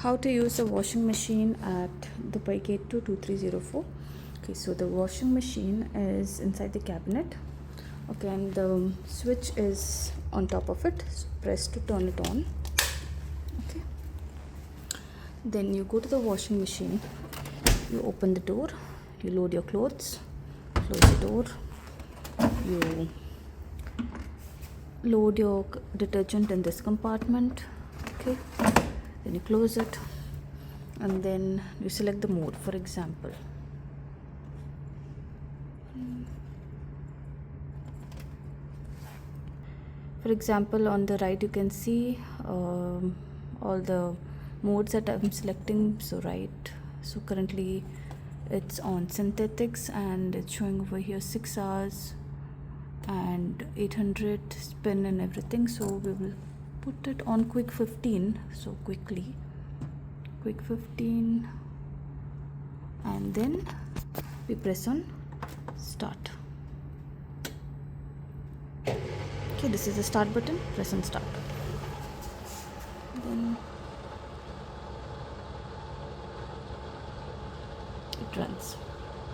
How to use a washing machine at Dubai Gate 2304. Okay, so the washing machine is inside the cabinet. Okay, and the switch is on top of it. So press to turn it on. Okay, then you go to the washing machine, you open the door, you load your clothes, close the door, you load your detergent in this compartment. Okay, then you close it, and then you select the mode. For example, on the right you can see all the modes that I'm selecting. So so currently it's on synthetics, and it's showing over here 6 hours and 800 spin and everything. So we will put it on quick 15. So quick 15, and then we press on start. Okay, this is the start button. Press on start. Then it runs.